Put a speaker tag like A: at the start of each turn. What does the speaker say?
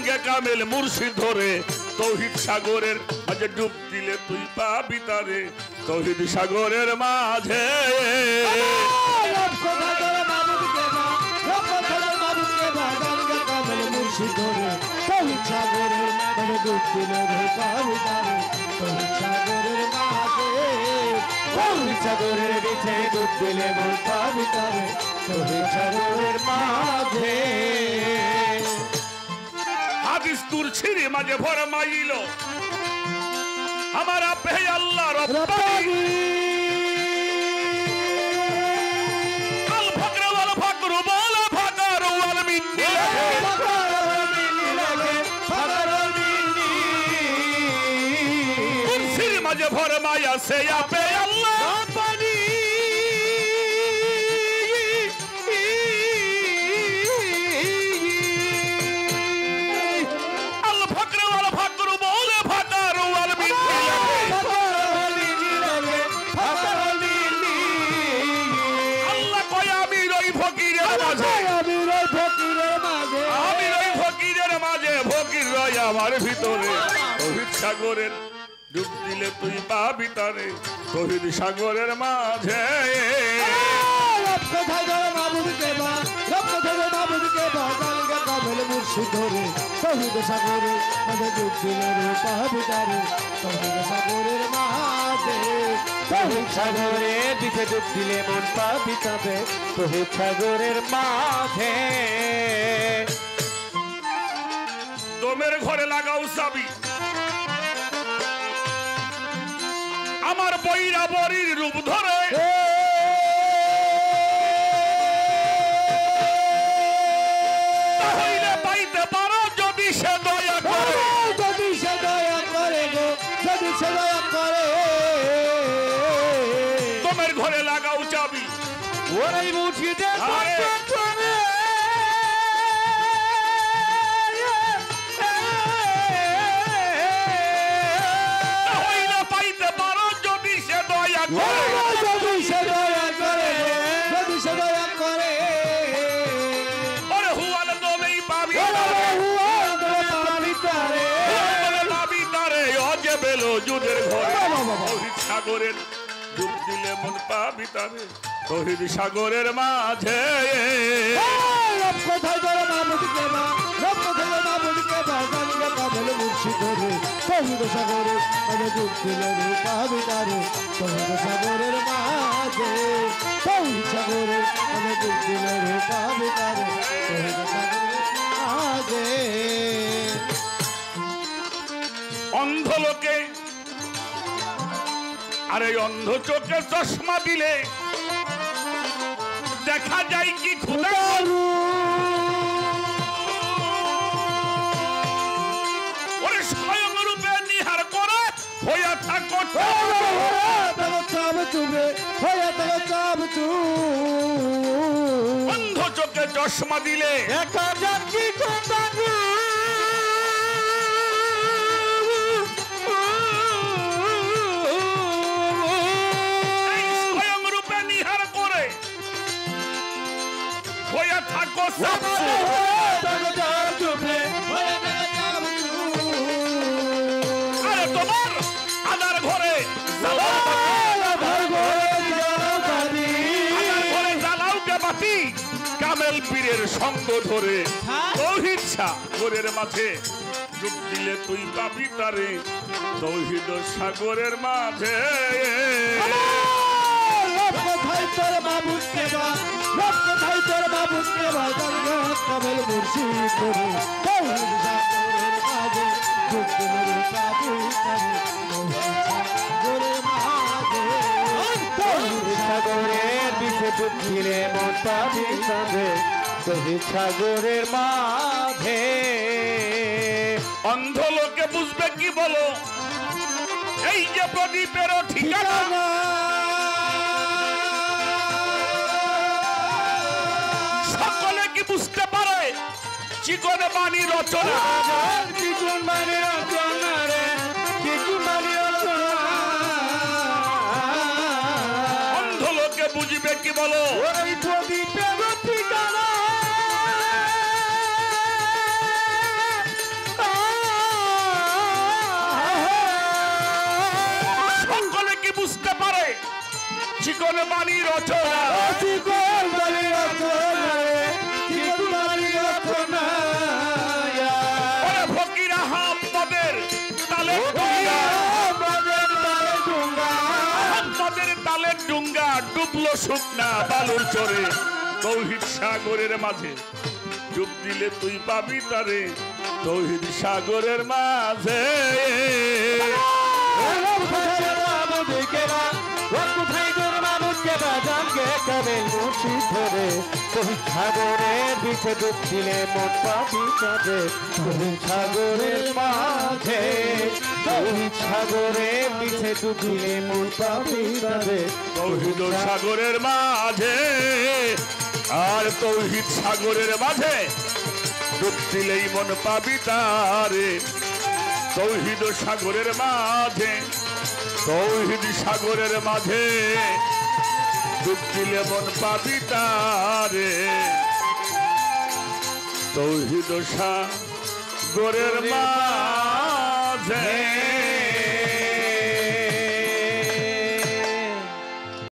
A: গাঙ্গে কামেল মুর্শিদ ধরে তৌহিদ সাগরের মাঝে ডুব দিলে তুই পাবি তারে তৌহিদ সাগরের মাঝে
B: মুর্শিদ ধরে তৌহিদ সাগরের মাঝে ডুব দিলে তুই পাবি তারে তৌহিদ সাগরের মাঝে তৌহিদ সাগরের বিছে ডুব দিলে তুই পাবি তারে তৌহিদ সাগরের মাঝে
A: হাদিস তুলছিরি মাঝে ফরমাইল আমার আপে আল্লাহ রব্বানি আল ফকর ওয়াল ফকর বল ফকর ওয়াল মিন্নি তুলছিরি মাঝে ফরমায়া সে আপে আল্লাহ রব্বানি আমার ভিতরে তৌহিদ সাগরের ডুব দিলে তুই পাবি তারে তৌহিদ সাগরের মাঝে
B: মুর্শিদ ধরে তৌহিদ সাগরের মাঝে ডুব দিলে পাবি তারে তৌহিদ সাগরের মাঝে তৌহিদ সাগরে বিছে ডুব দিলে মন পাবি তবে তৌহিদ সাগরের মাঝে
A: দমের ঘরে লাগাও চাবি আমার বইরা বরির রূপ ধরে তাহলে পাইতে পারো যদি সে দয়া করে
B: যদি সে দয়া করে গো যদি সে দয়া করে
A: দমের ঘরে লাগাও চাবি
B: ওরাই মুঠিতে
A: যুদের ঘরে তৌহিদ সাগরের ডুব দিলে মন পাবি তারে তৌহিদ সাগরের মাঝে
B: কোথায় ধরে মামুদকে মা কোথায় মামুদকে বাজানকে কামেল মুর্শিদ ধরে তৌহিদ সাগরের মাঝে ডুব দিলে মন পাবি তারে তৌহিদ সাগরের মাঝে তৌহিদ সাগরের মাঝে ডুব দিলে মন পাবি তারে তৌহিদ সাগরের মাঝে
A: অন্ধ লোকে আরে অন্ধ চোখে চশমা দিলে দেখা যায় কি খোদা ওরে স্বয়ং রূপে নিহার করে হইয়া থাকো অন্ধ চোখে চশমা দিলে
B: দেখা যায় কি খোদা
A: আরে তোমার আদার ঘরে জ্বালাও কে বাতি কামেল পীরের সঙ্গ ধরে তৌহিদ সাগরের মাঝে ডুব দিলে তুই পাবি তারে তৌহিদ সাগরের মাঝে
B: কোথায় তোর বাবুকে বা কোথায় তোর বাবুকে বা কামেল মুর্শিদ ধরে তৌহিদ সাগরের মাঝে ডুব দিলে পাবি তারে তৌহিদ মাঝে তৌহিদ সাগরের বিছে ডুব দিলে মন পাবি তারে তৌহিদ সাগরের মাঝে
A: অন্ধ লোকে বুঝবে কি বলো এই যে প্রদীপেরও ঠিকানা সকলে কি বুঝতে পারে চিকন বাণী রচনা
B: চিকন বাণী রচনা রে চিকন বাণী রচনা
A: অন্ধ লোকে বুঝবে কি বলো
B: ওই প্রদীপের ঠিকানা
A: চিকন বাণী রচনা
B: চিকন বাণী রচনা চিকন বাণী রচনা
A: ওরে ফকির আহমদের তালে ডুঙ্গা আহমদের তালে ডুঙ্গা ডুবলো শুকনা বালুর চরে তৌহিদ সাগরের মাঝে ডুব দিলে তুই পাবি তারে তৌহিদ সাগরের মাঝে
B: সাগরের বিছে ডুব দিলে মন পাবি তারে তৌহিদ সাগরের মাঝে তৌহিদ সাগরের বিছে ডুব দিলে মন পাবি তারে
A: তৌহিদ সাগরের মাঝে আর তৌহিদ সাগরের মাঝে ডুব দিলেই মন পাবি তারে তৌহিদ সাগরের মাঝে তৌহিদ সাগরের মাঝে ডুব দিলে মন পাবি তারে তৌহিদ সাগরের মাঝে